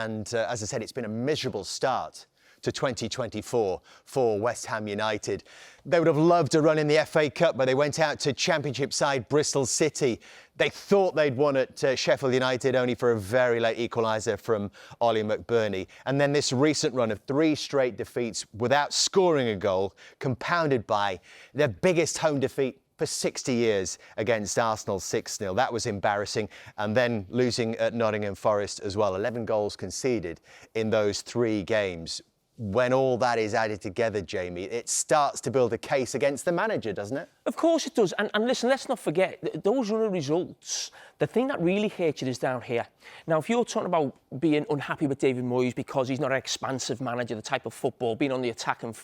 And as I said, it's been a miserable start to 2024 for West Ham United. They would have loved a run in the FA Cup, but they went out to Championship side Bristol City. They thought they'd won at Sheffield United, only for a very late equaliser from Ollie McBurney. And then this recent run of 3 straight defeats without scoring a goal, compounded by their biggest home defeat for 60 years against Arsenal 6-0. That was embarrassing. And then losing at Nottingham Forest as well. 11 goals conceded in those 3 games. When all that is added together, Jamie, it starts to build a case against the manager, doesn't it? Of course it does. And listen, let's not forget, those are the results. The thing that really hurts you is down here. Now, if you're talking about being unhappy with David Moyes because he's not an expansive manager, the type of football, being on the attacking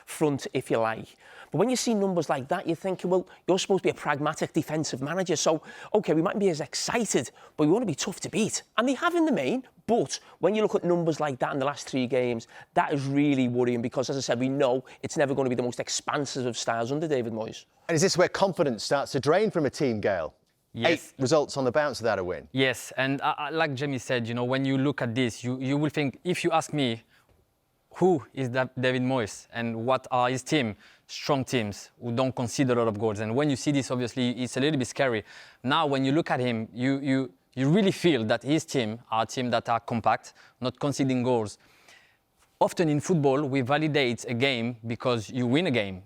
front, if you like. But when you see numbers like that, you're thinking, well, you're supposed to be a pragmatic defensive manager. So, OK, we mightn't be as excited, but we want to be tough to beat. And they have in the main. But when you look at numbers like that in the last 3 games, that is really worrying because, as I said, we know it's never going to be the most expansive of styles under David Moyes. And is this where confidence starts to drain from a team, Gael? Yes. 8 results on the bounce without a win. Yes, and like Jamie said, you know, when you look at this, you will think, if you ask me, who is that David Moyes and what are his team? Strong teams who don't concede a lot of goals. And when you see this, obviously, it's a little bit scary. Now, when you look at him, you really feel that his team are a team that are compact, not conceding goals. Often in football, we validate a game because you win a game.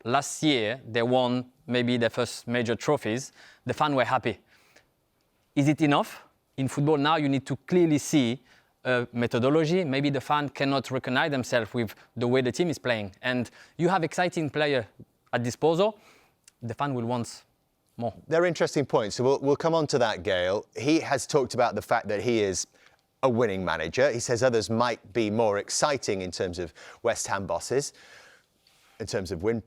Last year, they won maybe their first major trophies. The fans were happy. Is it enough? In football now, you need to clearly see a methodology. Maybe the fan cannot recognize themselves with the way the team is playing. And you have exciting player at disposal, the fan will want more. They're interesting points. So we'll come on to that, Gael. He has talked about the fact that he is a winning manager. He says others might be more exciting in terms of West Ham bosses. In terms of win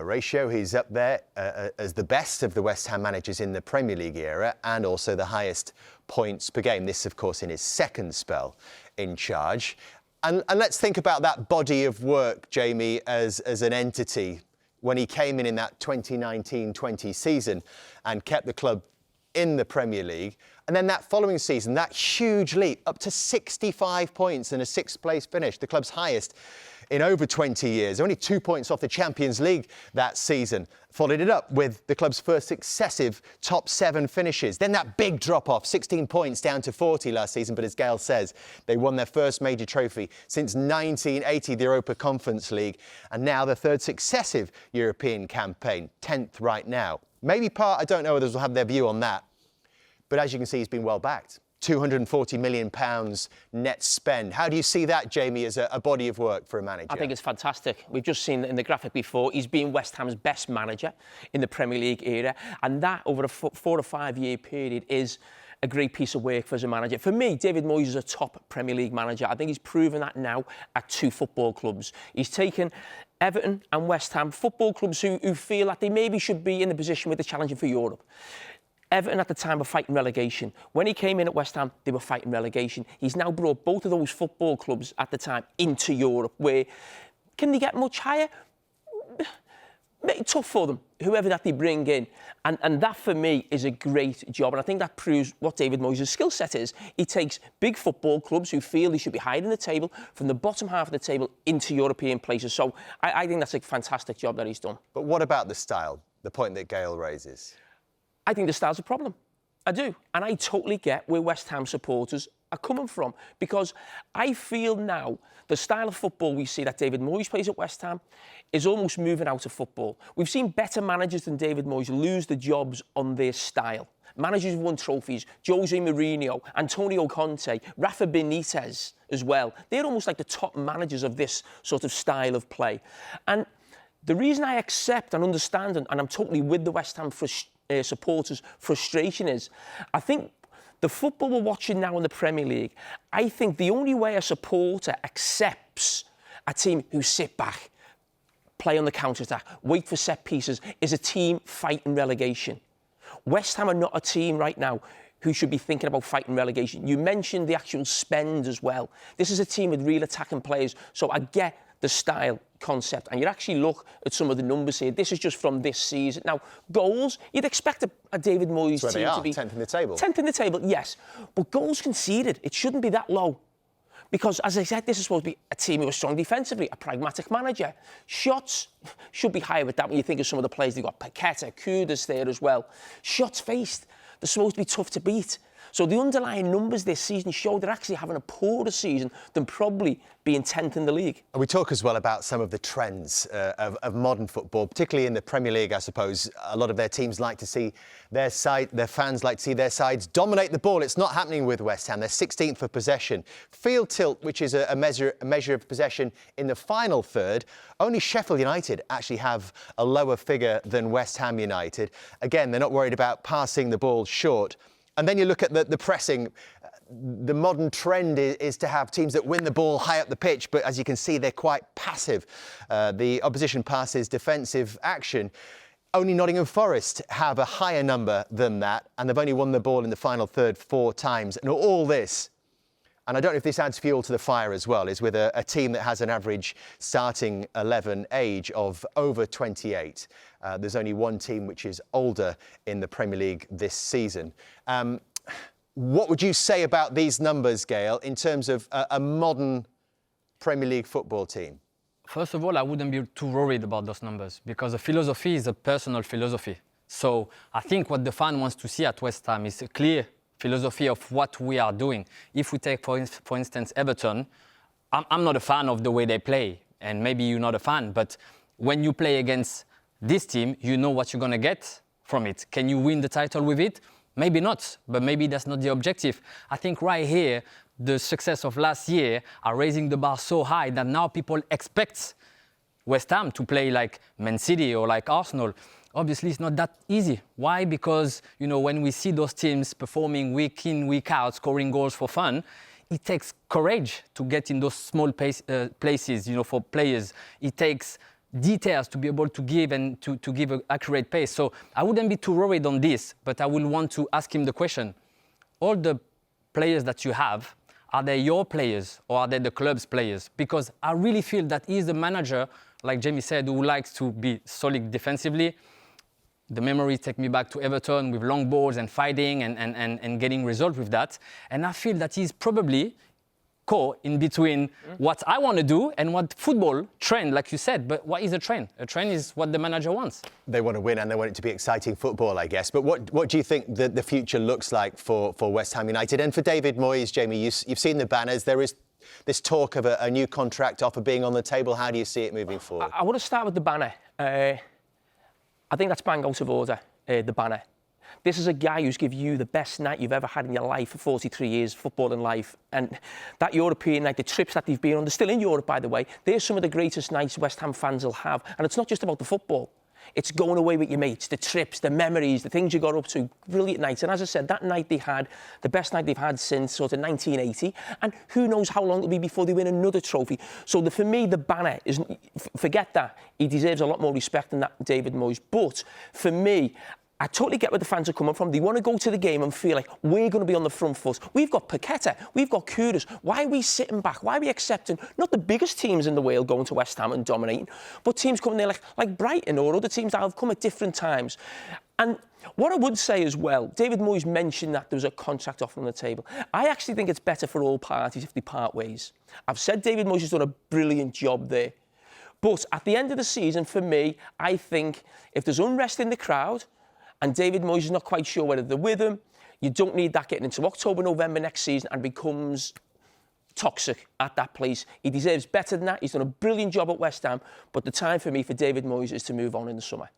ratio, he's up there as the best of the West Ham managers in the Premier League era and also the highest points per game. This, of course, in his second spell in charge. And let's think about that body of work, Jamie, as an entity. When he came in that 2019-20 season and kept the club in the Premier League. And then that following season, that huge leap up to 65 points and a 6th place finish, the club's highest in over 20 years. Only 2 points off the Champions League that season. Followed it up with the club's first successive top 7 finishes. Then that big drop-off, 16 points down to 40 last season. But as Gael says, they won their first major trophy since 1980, the Europa Conference League. And now the 3rd successive European campaign, 10th right now. Maybe part, I don't know others will have their view on that. But as you can see, he's been well backed. £240 million net spend. How do you see that, Jamie, as a body of work for a manager? I think it's fantastic. We've just seen in the graphic before, he's been West Ham's best manager in the Premier League era. And that, over a 4 to 5 year period, is a great piece of work for as a manager. For me, David Moyes is a top Premier League manager. I think he's proven that now at 2 football clubs. He's taken Everton and West Ham, football clubs who feel that they maybe should be in the position where they're challenging for Europe. Everton at the time were fighting relegation. When he came in at West Ham, they were fighting relegation. He's now brought both of those football clubs at the time into Europe, where can they get much higher? Make it tough for them, whoever that they bring in. And that, for me, is a great job. And I think that proves what David Moyes' skill set is. He takes big football clubs who feel they should be higher in the table, from the bottom half of the table into European places. So I think that's a fantastic job that he's done. But what about the style, the point that Gael raises? I think the style's a problem. I do. And I totally get where West Ham supporters are coming from, because I feel now the style of football we see that David Moyes plays at West Ham is almost moving out of football. We've seen better managers than David Moyes lose the jobs on their style. Managers who've won trophies, Jose Mourinho, Antonio Conte, Rafa Benitez as well. They're almost like the top managers of this sort of style of play. And the reason I accept and understand, and I'm totally with the West Ham supporters' frustration is, I think the football we're watching now in the Premier League, I think the only way a supporter accepts a team who sit back, play on the counter-attack, wait for set pieces, is a team fighting relegation. West Ham are not a team right now who should be thinking about fighting relegation. You mentioned the actual spend as well. This is a team with real attacking players, so I get the style concept, and you actually look at some of the numbers here, this is just from this season. Now, goals, you'd expect a David Moyes team to be 10th in the table. 10th in the table, yes. But goals conceded, it shouldn't be that low. Because, as I said, this is supposed to be a team who is strong defensively, a pragmatic manager. Shots should be higher with that when you think of some of the players. They've got Paqueta, Kudus there as well. Shots faced, they're supposed to be tough to beat. So the underlying numbers this season show they're actually having a poorer season than probably being 10th in the league. And we talk as well about some of the trends of modern football, particularly in the Premier League, I suppose. A lot of their teams like to see their fans like to see their sides dominate the ball. It's not happening with West Ham. They're 16th for possession. Field tilt, which is a measure of possession in the final third. Only Sheffield United actually have a lower figure than West Ham United. Again, they're not worried about passing the ball short. And then you look at the pressing. The modern trend is to have teams that win the ball high up the pitch, but as you can see, they're quite passive. The opposition passes defensive action. Only Nottingham Forest have a higher number than that, and they've only won the ball in the final third 4 times. And all this, and I don't know if this adds fuel to the fire as well, is with a team that has an average starting 11 age of over 28. There's only one team which is older in the Premier League this season. What would you say about these numbers, Gael, in terms of a modern Premier League football team? First of all, I wouldn't be too worried about those numbers because the philosophy is a personal philosophy. So I think what the fan wants to see at West Ham is a clear philosophy of what we are doing. If we take, for instance, Everton, I'm not a fan of the way they play, and maybe you're not a fan, but when you play against this team, you know what you're going to get from it. Can you win the title with it? Maybe not, but maybe that's not the objective. I think right here, the success of last year are raising the bar so high that now people expect West Ham to play like Man City or like Arsenal. Obviously, it's not that easy. Why? Because, you know, when we see those teams performing week in, week out, scoring goals for fun, it takes courage to get in those small places, you know, for players. It takes details to be able to give and to give an accurate pace. So I wouldn't be too worried on this, but I will want to ask him the question. All the players that you have, are they your players or are they the club's players? Because I really feel that he's the manager, like Jamie said, who likes to be solid defensively. The memories take me back to Everton with long balls and fighting and getting results with that. And I feel that he's probably caught in between what I want to do and what football trend, like you said. But what is a trend? A trend is what the manager wants. They want to win and they want it to be exciting football, I guess. But what do you think the future looks like for West Ham United? And for David Moyes, Jamie, you've seen the banners. There is this talk of a new contract offer being on the table. How do you see it moving forward? I want to start with the banner. I think that's bang out of order, the banner. This is a guy who's given you the best night you've ever had in your life for 43 years, footballing life. And that European night, the trips that they've been on, they're still in Europe, by the way, they're some of the greatest nights West Ham fans will have. And it's not just about the football. It's going away with your mates, the trips, the memories, the things you got up to, brilliant nights. And as I said, that night they had, the best night they've had since sort of 1980. And who knows how long it'll be before they win another trophy. So for me, the banner is, forget that. He deserves a lot more respect than that, David Moyes. But for me, I totally get where the fans are coming from. They want to go to the game and feel like we're going to be on the front foot. We've got Paqueta, we've got Kudus. Why are we sitting back? Why are we accepting not the biggest teams in the world going to West Ham and dominating, but teams coming there like Brighton or other teams that have come at different times? And what I would say as well, David Moyes mentioned that there was a contract offer on the table. I actually think it's better for all parties if they part ways. I've said David Moyes has done a brilliant job there. But at the end of the season, for me, I think if there's unrest in the crowd, and David Moyes is not quite sure whether they're with him, you don't need that getting into October, November next season and becomes toxic at that place. He deserves better than that. He's done a brilliant job at West Ham, but the time for me for David Moyes is to move on in the summer.